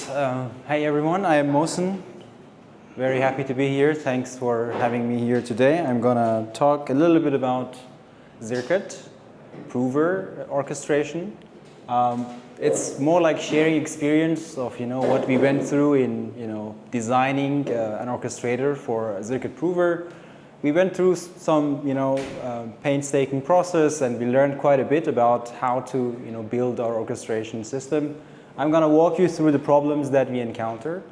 Hey everyone, I am Mohsen. Very happy to be here. Thanks for having me here today. I'm going to talk a little bit about Circuit, prover orchestration. It's more like sharing experience of what we went through in designing an orchestrator for a Circuit prover. We went through some painstaking process, and we learned quite a bit about how to build our orchestration system. I'm going to walk you through the problems that we encounter,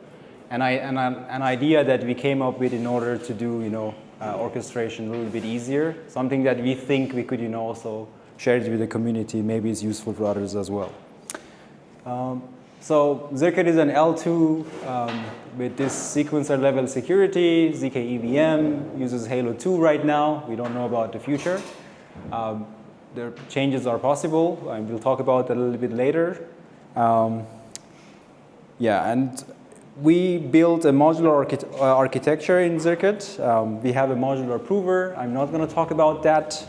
and an idea that we came up with in order to do orchestration a little bit easier. Something that we think we could also share it with the community. Maybe it's useful for others as well. So Circuit is an L2 with this sequencer level security. ZK EVM uses Halo 2 right now. We don't know about the future. The changes are possible, and we'll talk about that a little bit later. And we built a modular architecture in Circuit. We have a modular prover. I'm not going to talk about that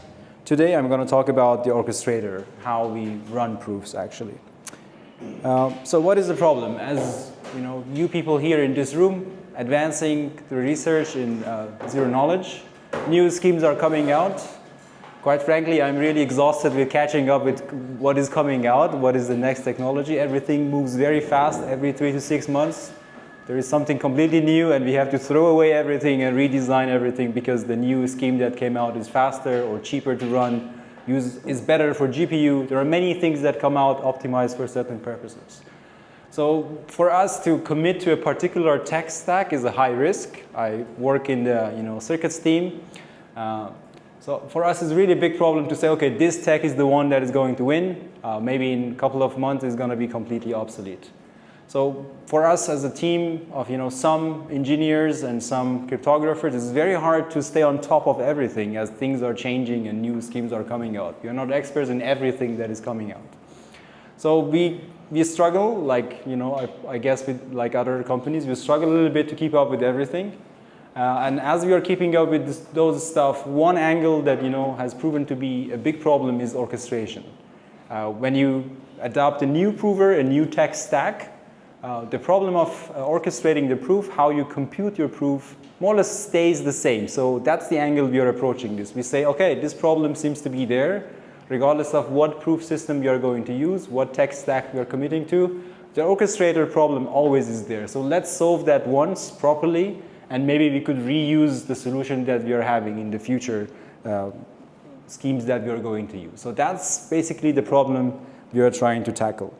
today. I'm going to talk about the orchestrator, how we run proofs actually. So what is the problem? As you people here in this room, advancing through research in zero knowledge, new schemes are coming out. Quite frankly, I'm really exhausted with catching up with what is coming out, what is the next technology. Everything moves very fast. Every 3 to 6 months, there is something completely new, and we have to throw away everything and redesign everything because the new scheme that came out is faster or cheaper to run, is better for GPU. There are many things that come out optimized for certain purposes. So for us to commit to a particular tech stack is a high risk. I work in the circuits team. So for us, it's really a big problem to say, okay, this tech is the one that is going to win. Maybe in a couple of months, it's going to be completely obsolete. So for us as a team of some engineers and some cryptographers, it's very hard to stay on top of everything as things are changing and new schemes are coming out. We are not experts in everything that is coming out. So we struggle, like I guess with like other companies, we struggle a little bit to keep up with everything. And as we are keeping up with those stuff, one angle that has proven to be a big problem is orchestration. When you adopt a new prover, a new tech stack, the problem of orchestrating the proof, how you compute your proof, more or less stays the same. So that's the angle we are approaching this. We say, okay, this problem seems to be there, regardless of what proof system you are going to use, what tech stack we are committing to. The orchestrator problem always is there. So let's solve that once properly, and maybe we could reuse the solution that we are having in the future schemes that we are going to use. So that's basically the problem we are trying to tackle.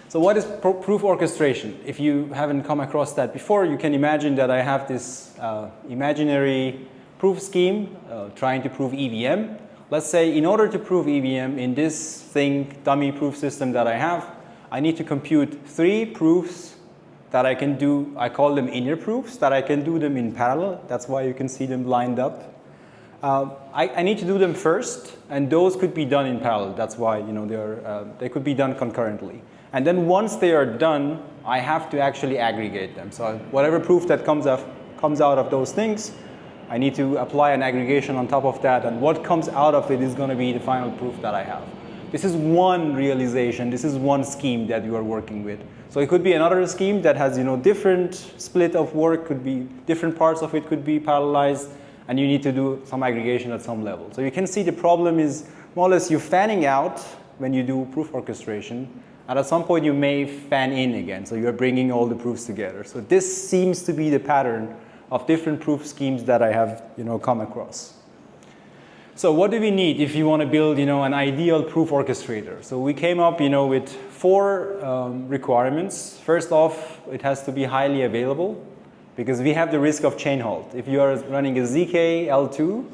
So what is proof orchestration? If you haven't come across that before, you can imagine that I have this imaginary proof scheme trying to prove EVM. Let's say in order to prove EVM in this dummy proof system that I have, I need to compute 3 proofs that I can do. I call them inner proofs, that I can do them in parallel. That's why you can see them lined up. I need to do them first, and those could be done in parallel. That's why they could be done concurrently. And then once they are done, I have to actually aggregate them. So whatever proof that comes out of those things, I need to apply an aggregation on top of that, and what comes out of it is going to be the final proof that I have. This is one realization. This is one scheme that you are working with. So it could be another scheme that has different split of work, could be different parts of it could be parallelized, and you need to do some aggregation at some level. So you can see the problem is more or less you fanning out when you do proof orchestration, and at some point you may fan in again. So you're bringing all the proofs together. So this seems to be the pattern of different proof schemes that I have come across. So what do we need if you want to build an ideal proof orchestrator? So we came up with 4 requirements. First off, it has to be highly available, because we have the risk of chain halt. If you are running a ZK L2,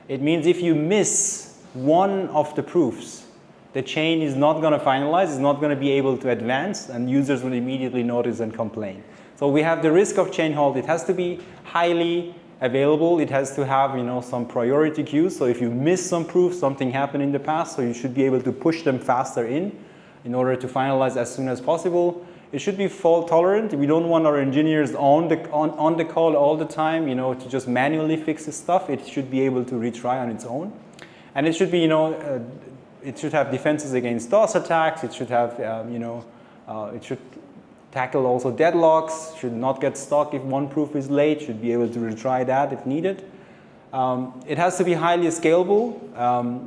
it means if you miss one of the proofs, the chain is not going to finalize, it's not going to be able to advance, and users will immediately notice and complain. So we have the risk of chain halt. It has to be highly available. It has to have some priority queues. So if you miss some proofs, something happened in the past, so you should be able to push them faster in order to finalize as soon as possible. It should be fault tolerant. We don't want our engineers on the call all the time, to just manually fix this stuff. It should be able to retry on its own, and it should be, it should have defenses against DOS attacks. It should have, it should tackle also deadlocks, should not get stuck if one proof is late, should be able to retry that if needed. It has to be highly scalable.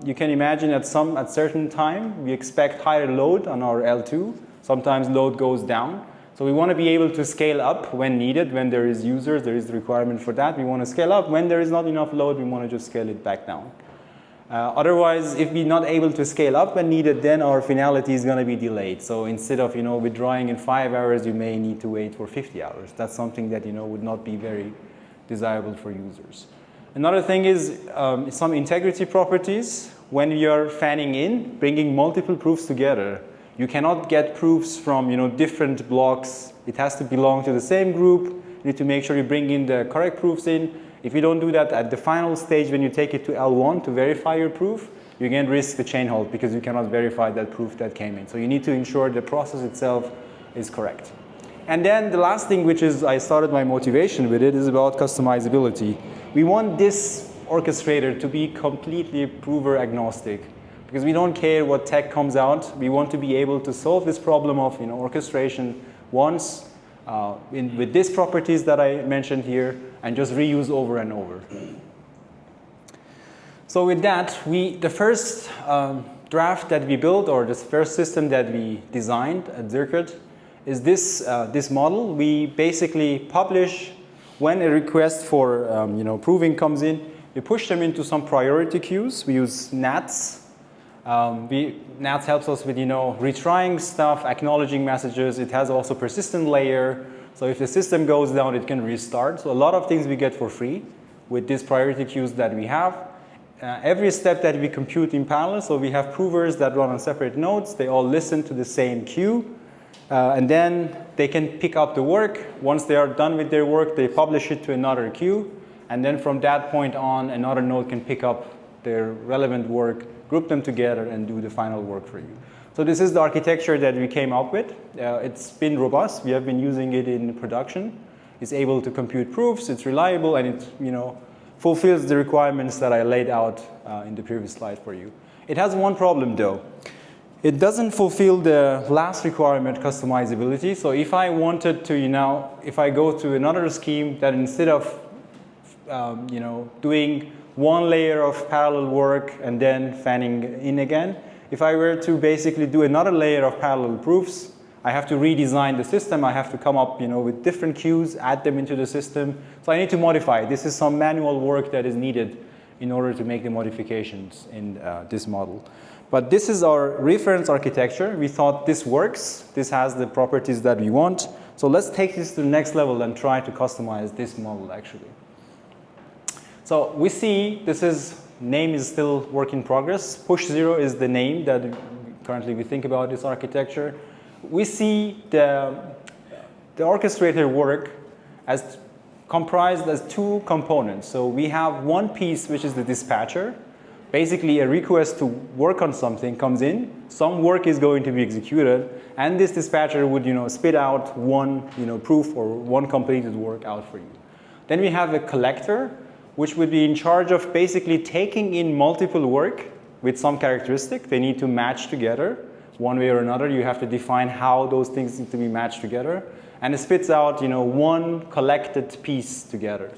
You can imagine at certain time, we expect higher load on our L2. Sometimes load goes down. So we want to be able to scale up when needed, when there is users, there is the requirement for that. We want to scale up. When there is not enough load, we want to just scale it back down. Otherwise, if we're not able to scale up when needed, then our finality is going to be delayed. So instead of withdrawing in 5 hours, you may need to wait for 50 hours. That's something that would not be very desirable for users. Another thing is some integrity properties. When you're fanning in, bringing multiple proofs together, you cannot get proofs from different blocks. It has to belong to the same group. You need to make sure you bring in the correct proofs in. If you don't do that at the final stage when you take it to L1 to verify your proof, you can risk the chain halt because you cannot verify that proof that came in. So you need to ensure the process itself is correct. And then the last thing, which is I started my motivation with it, is about customizability. We want this orchestrator to be completely prover agnostic because we don't care what tech comes out. We want to be able to solve this problem of orchestration once with these properties that I mentioned here and just reuse over and over. So with that, the first draft that we built, or this first system that we designed at Zircuit, is this model. We basically publish when a request for proving comes in. We push them into some priority queues. We use NATs. NATs helps us with retrying stuff, acknowledging messages. It has also persistent layer. So if the system goes down, it can restart. So a lot of things we get for free with these priority queues that we have. Every step that we compute in parallel, so we have provers that run on separate nodes. They all listen to the same queue. And then they can pick up the work. Once they are done with their work, they publish it to another queue. And then from that point on, another node can pick up their relevant work, group them together, and do the final work for you. So this is the architecture that we came up with. It's been robust. We have been using it in production. It's able to compute proofs. It's reliable, and it fulfills the requirements that I laid out in the previous slide for you. It has one problem, though. It doesn't fulfill the last requirement, customizability. So if I wanted to, if I go to another scheme that instead of, doing one layer of parallel work and then fanning in again, if I were to basically do another layer of parallel proofs, I have to redesign the system. I have to come up, with different queues, add them into the system. So I need to modify it. This is some manual work that is needed in order to make the modifications in this model. But this is our reference architecture. We thought this works. This has the properties that we want. So let's take this to the next level and try to customize this model, actually. So we see name is still work in progress. Push0 is the name that currently we think about this architecture. We see the orchestrator work as comprised as two components. So we have one piece, which is the dispatcher. Basically, a request to work on something comes in, some work is going to be executed, and this dispatcher would spit out one proof or one completed work out for you. Then we have a collector, which would be in charge of basically taking in multiple work with some characteristic. They need to match together one way or another. You have to define how those things need to be matched together. And it spits out one collected piece together.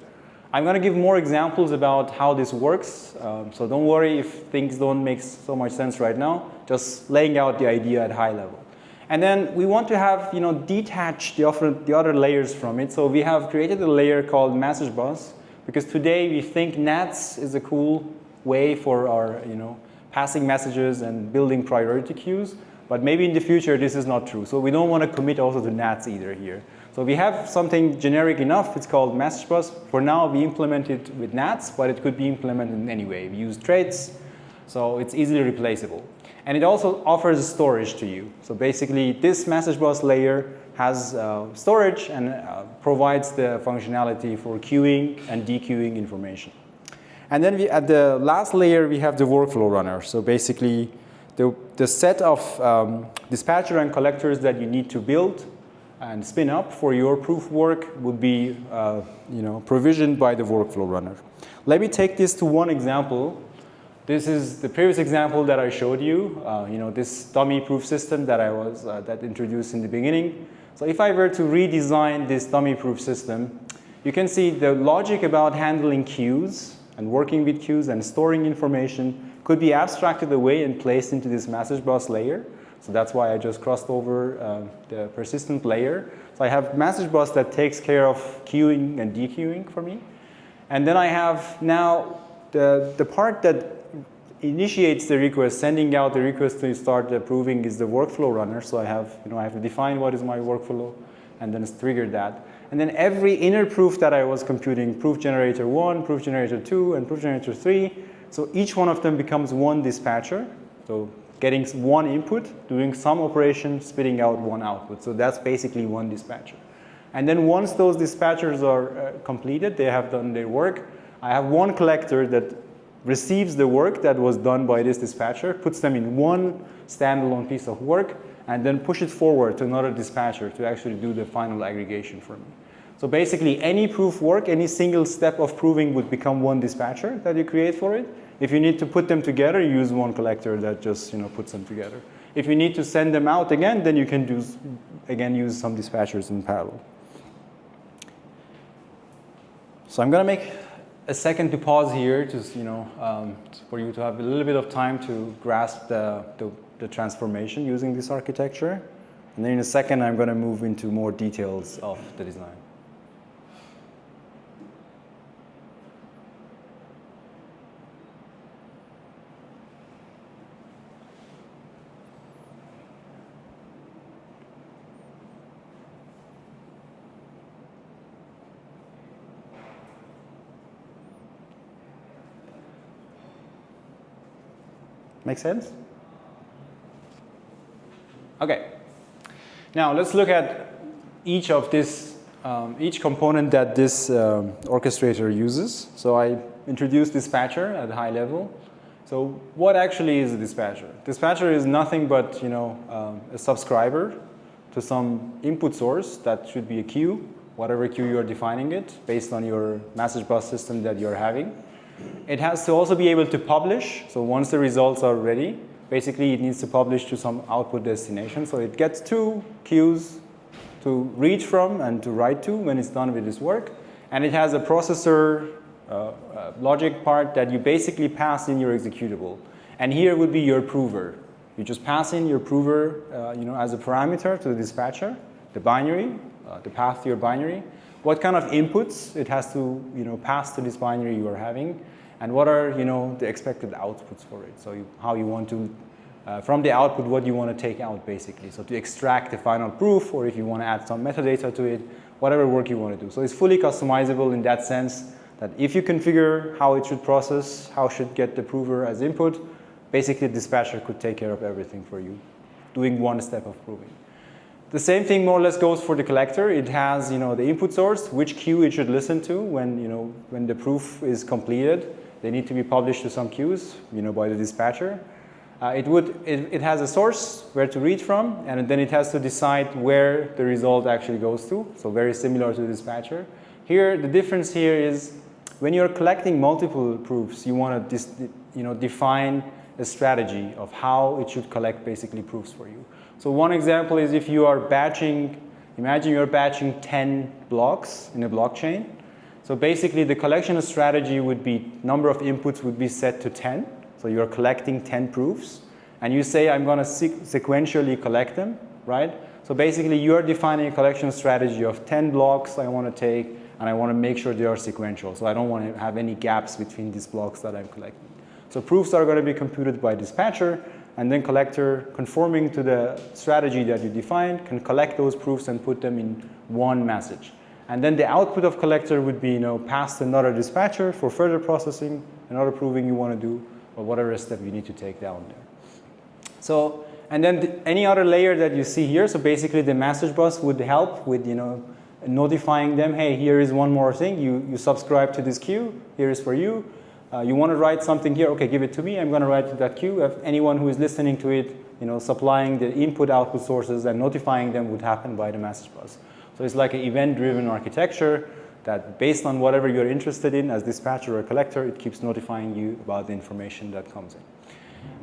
I'm going to give more examples about how this works. So don't worry if things don't make so much sense right now. Just laying out the idea at high level. And then we want to have detach the other layers from it. So we have created a layer called message bus. Because today we think NATs is a cool way for our passing messages and building priority queues. But maybe in the future this is not true. So we don't want to commit also to NATs either here. So we have something generic enough. It's called message bus. For now we implement it with NATs, but it could be implemented in any way. We use traits, so it's easily replaceable. And it also offers storage to you. So basically this message bus layer has storage and provides the functionality for queuing and dequeuing information. And then at the last layer, we have the workflow runner. So basically, the set of dispatcher and collectors that you need to build and spin up for your proof work would be provisioned by the workflow runner. Let me take this to one example. This is the previous example that I showed you. This dummy proof system that I introduced in the beginning. So if I were to redesign this dummy proof system, you can see the logic about handling queues and working with queues and storing information could be abstracted away and placed into this message bus layer. So that's why I just crossed over the persistent layer. So I have message bus that takes care of queuing and dequeuing for me. And then I have now the part that initiates the request, sending out the request to start approving is the workflow runner. So I have to define what is my workflow and then trigger that. And then every inner proof that I was computing, proof generator 1, proof generator 2, and proof generator 3, so each one of them becomes one dispatcher. So getting one input, doing some operation, spitting out one output. So that's basically one dispatcher. And then once those dispatchers are completed, they have done their work, I have one collector that receives the work that was done by this dispatcher, puts them in one standalone piece of work, and then push it forward to another dispatcher to actually do the final aggregation for me. So basically, any proof work, any single step of proving would become one dispatcher that you create for it. If you need to put them together, you use one collector that just puts them together. If you need to send them out again, then you can use some dispatchers in parallel. So I'm going to make a second to pause here, just for you to have a little bit of time to grasp the transformation using this architecture. And then in a second, I'm going to move into more details of the design. Make sense? Okay. Now let's look at each of this, each component that this orchestrator uses. So I introduced dispatcher at a high level. So what actually is a dispatcher? Dispatcher is nothing but a subscriber to some input source that should be a queue, whatever queue you're defining it, based on your message bus system that you're having. It has to also be able to publish. So once the results are ready, basically it needs to publish to some output destination. So it gets two queues to read from and to write to when it's done with this work. And it has a processor logic part that you basically pass in your executable. And here would be your prover. You just pass in your prover as a parameter to the dispatcher, the binary, the path to your binary. What kind of inputs it has to pass to this binary you are having, and what are the expected outputs for it. So how you want to, from the output, what you want to take out basically. So to extract the final proof, or if you want to add some metadata to it, whatever work you want to do. So it's fully customizable in that sense that if you configure how it should process, how should get the prover as input, basically the dispatcher could take care of everything for you, doing one step of proving. The same thing more or less goes for the collector. It has the input source, which queue it should listen to when the proof is completed. They need to be published to some queues by the dispatcher. It has a source where to read from, and then it has to decide where the result actually goes to. So very similar to the dispatcher. Here, the difference here is when you're collecting multiple proofs, you want to define a strategy of how it should collect basically proofs for you. So one example is if you are batching, imagine you're batching 10 blocks in a blockchain. So basically the collection strategy would be, number of inputs would be set to 10. So you're collecting 10 proofs. And you say, I'm going to sequentially collect them, right? So basically you're defining a collection strategy of 10 blocks I want to take, and I want to make sure they are sequential. So I don't want to have any gaps between these blocks that I'm collecting. So proofs are going to be computed by dispatcher, and then collector, conforming to the strategy that you defined, can collect those proofs and put them in one message. And then the output of collector would be passed to another dispatcher for further processing, another proving you want to do, or whatever step you need to take down there. So, and then any other layer that you see here, so basically the message bus would help with notifying them, hey, here is one more thing, you subscribe to this queue, here is for you. You want to write something here, okay, give it to me, I'm going to write to that queue. If anyone who is listening to it, supplying the input-output sources and notifying them would happen by the message bus. So it's like an event-driven architecture that based on whatever you're interested in as dispatcher or collector, it keeps notifying you about the information that comes in.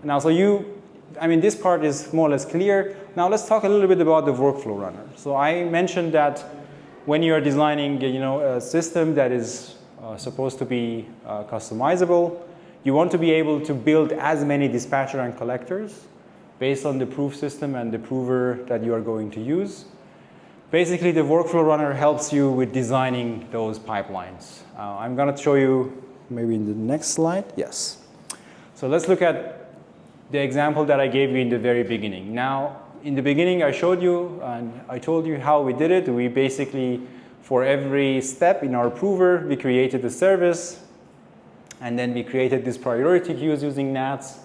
Now, so you I mean, this part is more or less clear. Now let's talk a little bit about the workflow runner. So I mentioned that when you are designing, a system that is supposed to be customizable, you want to be able to build as many dispatcher and collectors based on the proof system and the prover that you are going to use. Basically, the workflow runner helps you with designing those pipelines. I'm going to show you maybe in the next slide. Yes. So let's look at the example that I gave you in the very beginning. Now, in the beginning, I showed you and I told you how we did it. We basically, for every step in our prover, we created a service, and then we created these priority queues using NATs,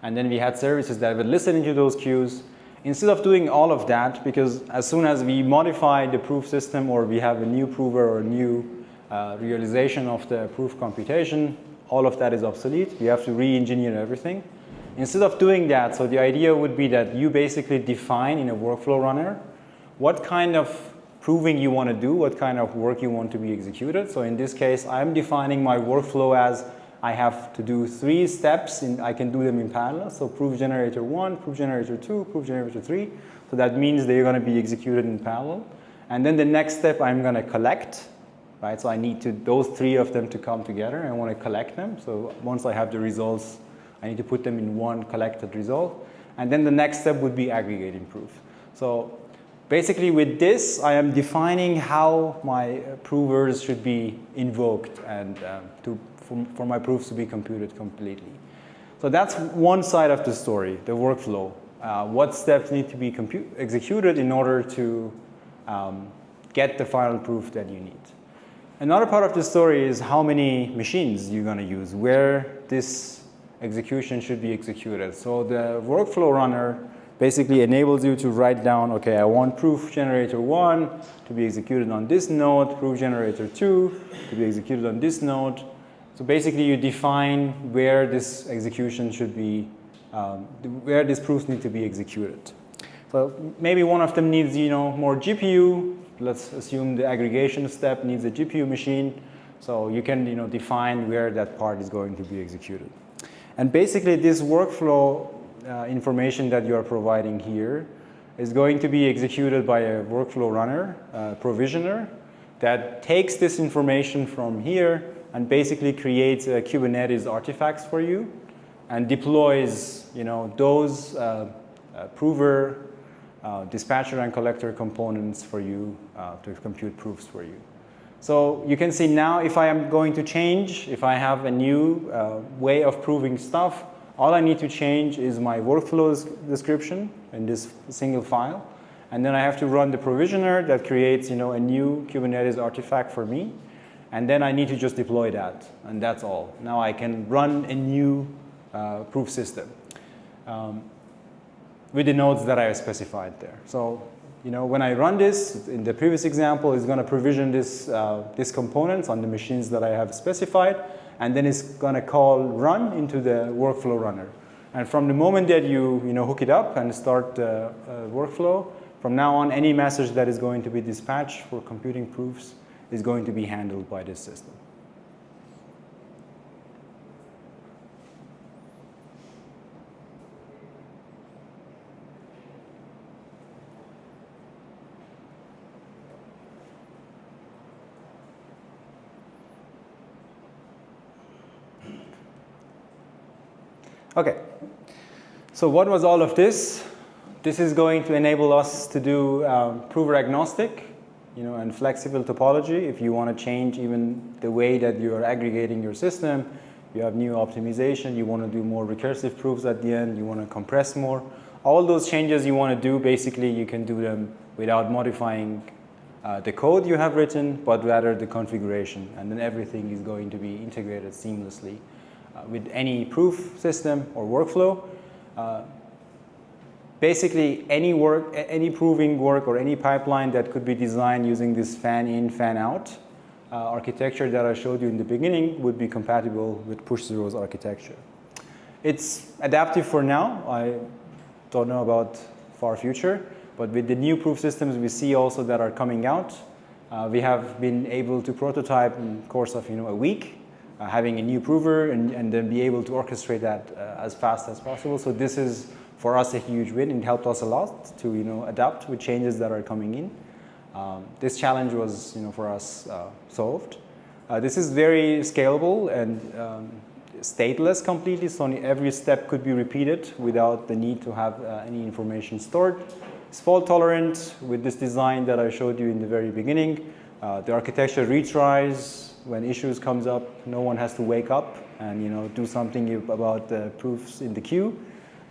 and then we had services that would listen into those queues. Instead of doing all of that, because as soon as we modify the proof system or we have a new prover or a new realization of the proof computation, all of that is obsolete. We have to re-engineer everything. Instead of doing that, so the idea would be that you basically define in a workflow runner what kind of proving you want to do, what kind of work you want to be executed. So in this case, I'm defining my workflow as I have to do 3 steps, and I can do them in parallel. So proof generator 1, proof generator 2, proof generator 3. So that means they're going to be executed in parallel. And then the next step, I'm going to collect, right? So I need those 3 of them to come together. I want to collect them. So once I have the results, I need to put them in one collected result. And then the next step would be aggregating proof. So basically with this, I am defining how my provers should be invoked and for my proofs to be computed completely. So that's one side of the story, the workflow. What steps need to be executed in order to get the final proof that you need. Another part of the story is how many machines you're going to use, where this execution should be executed. So the workflow runner basically enables you to write down, okay, I want proof generator 1 to be executed on this node, proof generator 2 to be executed on this node. So basically you define where this execution should be, where these proofs need to be executed. So maybe one of them needs, more GPU. Let's assume the aggregation step needs a GPU machine. So you can, define where that part is going to be executed. And basically this workflow information that you are providing here is going to be executed by a workflow runner, provisioner, that takes this information from here and basically creates Kubernetes artifacts for you and deploys, those prover, dispatcher and collector components for you to compute proofs for you. So you can see now if I am going to change, if I have a new way of proving stuff, all I need to change is my workflows description in this single file. And then I have to run the provisioner that creates, a new Kubernetes artifact for me. And then I need to just deploy that, and that's all. Now I can run a new proof system with the nodes that I have specified there. So, when I run this, in the previous example, it's going to provision these components on the machines that I have specified, and then it's going to call run into the workflow runner. And from the moment that you, hook it up and start the workflow, from now on, any message that is going to be dispatched for computing proofs is going to be handled by this system. Okay, so what was all of this? This is going to enable us to do prover-agnostic, and flexible topology. If you want to change even the way that you are aggregating your system, you have new optimization, you want to do more recursive proofs at the end, you want to compress more. All those changes you want to do, basically you can do them without modifying the code you have written, but rather the configuration. And then everything is going to be integrated seamlessly with any proof system or workflow. Basically, any proving work or any pipeline that could be designed using this fan-in, fan-out architecture that I showed you in the beginning would be compatible with push0's architecture. It's adaptive for now. I don't know about far future, but with the new proof systems we see also that are coming out, we have been able to prototype in the course of a week, having a new prover and then be able to orchestrate that as fast as possible. So this is for us a huge win. It helped us a lot to adapt with changes that are coming in. This challenge was for us solved. This is very scalable and stateless completely, so every step could be repeated without the need to have any information stored. It's fault tolerant with this design that I showed you in the very beginning. The architecture retries when issues comes up. No one has to wake up and do something about the proofs in the queue.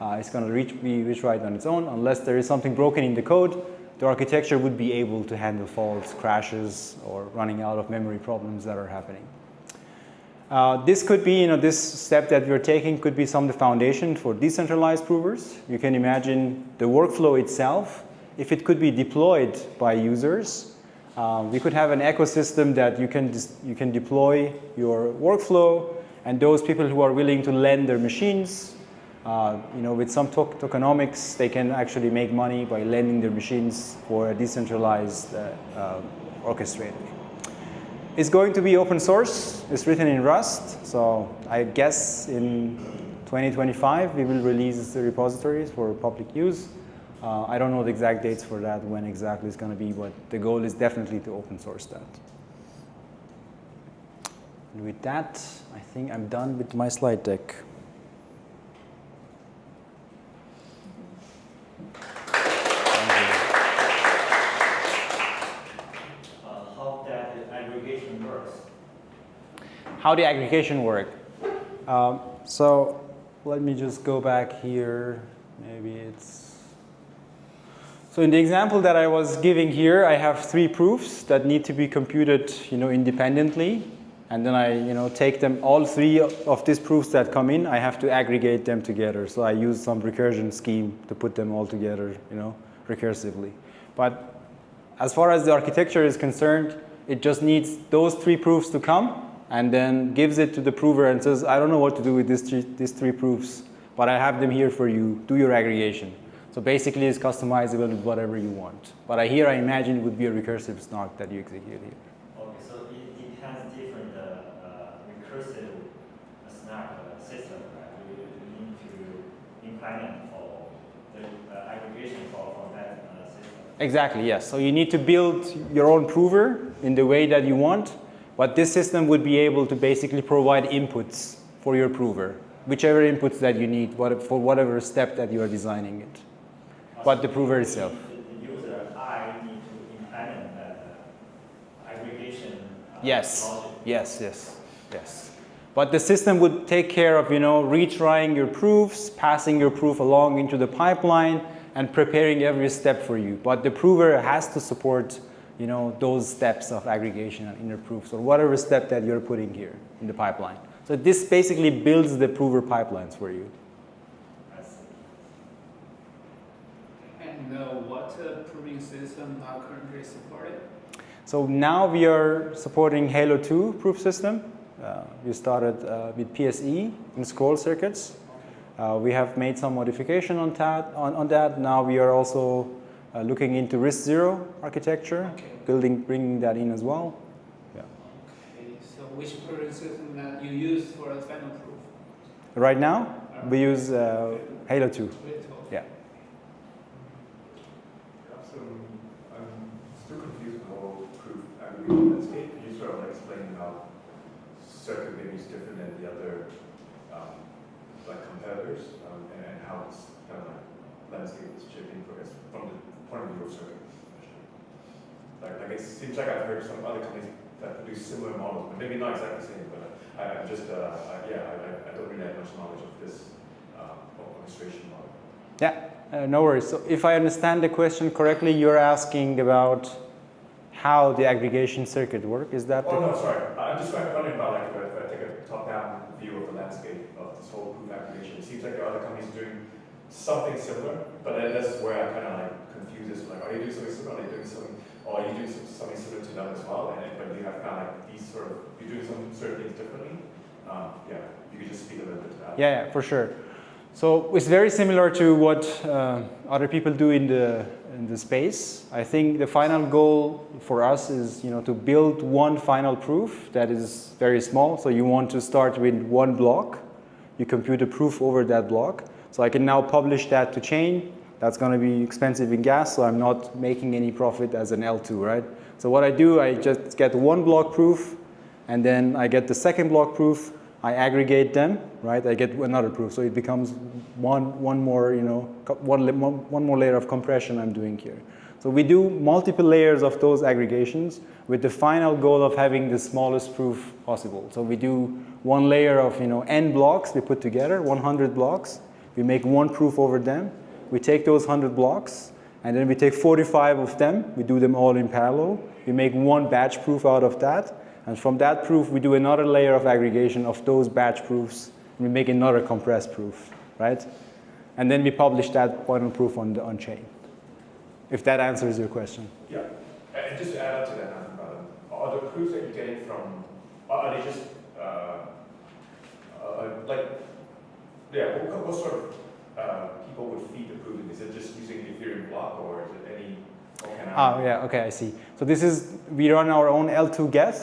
It's going to be retried on its own. Unless there is something broken in the code, the architecture would be able to handle faults, crashes, or running out of memory problems that are happening. This could be, this step that we're taking could be some of the foundation for decentralized provers. You can imagine the workflow itself, if it could be deployed by users. We could have an ecosystem that you can deploy your workflow, and those people who are willing to lend their machines, with some tokenomics, they can actually make money by lending their machines for a decentralized orchestrator. It's going to be open source. It's written in Rust, so I guess in 2025 we will release the repositories for public use. I don't know the exact dates for that, when exactly it's going to be, but the goal is definitely to open source that. And with that, I think I'm done with my slide deck. How the aggregation work. So let me just go back here. Maybe it's... So in the example that I was giving here, I have 3 proofs that need to be computed independently. And then I take them, all 3 of these proofs that come in, I have to aggregate them together. So I use some recursion scheme to put them all together recursively. But as far as the architecture is concerned, it just needs those 3 proofs to come, and then gives it to the prover and says, I don't know what to do with these 3 proofs, but I have them here for you. Do your aggregation. So basically, it's customizable with whatever you want. But I imagine it would be a recursive snark that you execute here. Okay, so it has different recursive snark system, right? You need to implement for the aggregation for that system. Exactly, yes. So you need to build your own prover in the way that you want. But this system would be able to basically provide inputs for your prover, whichever inputs that you need for whatever step that you are designing it. But the prover itself. The user, I need to implement that aggregation yes. logic. Yes. But the system would take care of retrying your proofs, passing your proof along into the pipeline, and preparing every step for you. But the prover has to support those steps of aggregation and inner proofs, or whatever step that you're putting here in the pipeline. So this basically builds the prover pipelines for you. I see. And what proving system are currently supported? So now we are supporting Halo 2 proof system. We started with PSE in scroll circuits. We have made some modification on that. Now we are also looking into RISC-0 architecture, bringing that in as well. Yeah. Okay, so which proving system that you use for a final proof? Right now, we use Halo 2. Yeah. So I'm still confused with the whole proof aggregation landscape. Could you sort of explain how circuit maybe is different than the other competitors, and how it's kind of landscape is shifting from the point of view of circuit? Like it seems like I've heard some other companies that produce similar models, but maybe not exactly the same. But I don't really have much knowledge of this orchestration model. Yeah, no worries. So if I understand the question correctly, you're asking about how the aggregation circuit works. Is that? Oh no, sorry. I'm just wondering about if I take a top-down view of the landscape of this whole proof aggregation. It seems like there are other companies doing something similar, but then that's where I kind of confuse this. Are you doing something similar? Are you doing something, or are you doing something similar to them as well? But you have kind of these you're doing some certain things differently. You could just speak a little bit to that. Yeah, for sure. So it's very similar to what other people do in the space. I think the final goal for us is to build one final proof that is very small. So you want to start with one block. You compute a proof over that block. So I can now publish that to chain. That's going to be expensive in gas, so I'm not making any profit as an L2, right? So what I do, I just get one block proof, and then I get the second block proof. I aggregate them, right? I get another proof, so it becomes one more, you know, one more layer of compression I'm doing here. So we do multiple layers of those aggregations with the final goal of having the smallest proof possible. So we do one layer of, you know, n blocks we put together, 100 blocks. We make one proof over them. We take those 100 blocks, and then we take 45 of them. We do them all in parallel. We make one batch proof out of that. And from that proof, we do another layer of aggregation of those batch proofs. And we make another compressed proof, right? And then we publish that final proof on chain. If that answers your question. Yeah. And just to add up to that, are the proofs that you're getting from, are they just, what sort of people would feed the proof? Is it just using the Ethereum block, or is it any? Yeah, okay, I see. So this is, we run our own L2 get,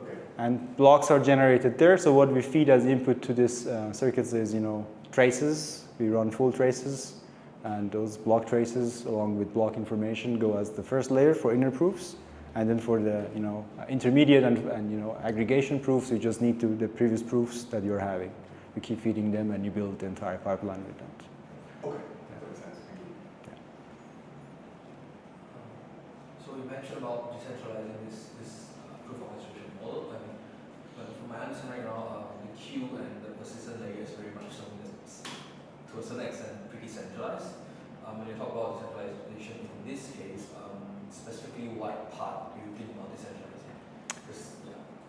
okay, and blocks are generated there. So what we feed as input to this circuits is, you know, traces. We run full traces, and those block traces, along with block information, go as the first layer for inner proofs. And then for the, you know, intermediate and you know, aggregation proofs, you just need to the previous proofs that you're having. You keep feeding them, and you build the entire pipeline with that. Okay, that makes sense. Thank you. Yeah. So you mentioned about decentralizing this proof orchestration model. I mean, but from my understanding right now, the queue and the persistent layer is very much something that's, to a certain extent, pretty centralized. When you talk about decentralization in this case, specifically what part do you think about decentralizing?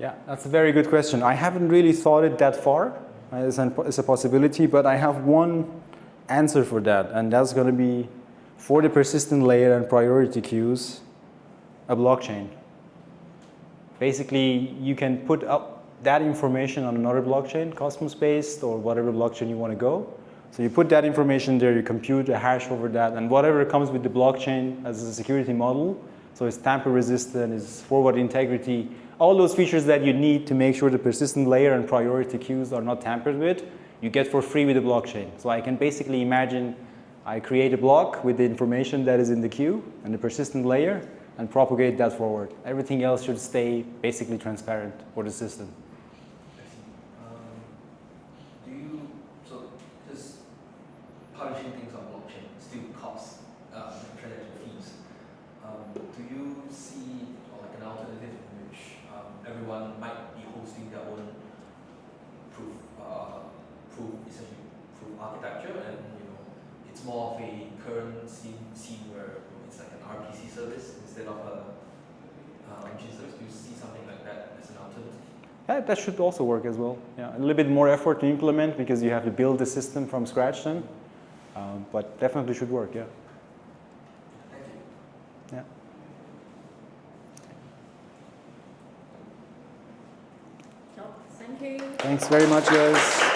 Yeah, that's a very good question. I haven't really thought it that far. It's a possibility, but I have one answer for that, and that's going to be, for the persistent layer and priority queues, a blockchain. Basically, you can put up that information on another blockchain, Cosmos-based or whatever blockchain you want to go. So you put that information there, you compute a hash over that, and whatever comes with the blockchain as a security model, so it's tamper resistant, it's forward integrity, all those features that you need to make sure the persistent layer and priority queues are not tampered with, you get for free with the blockchain. So I can basically imagine I create a block with the information that is in the queue and the persistent layer and propagate that forward. Everything else should stay basically transparent for the system. Publishing things on blockchain still costs transaction fees. Do you see like an alternative in which everyone might be hosting their own proof architecture, and you know it's more of a current scene where it's like an RPC service instead of a on-chain service? Do you see something like that as an alternative? Yeah, that should also work as well. Yeah, a little bit more effort to implement because you have to build the system from scratch then. But definitely should work, yeah. Thank you. Yeah. Thank you. Thanks very much, guys.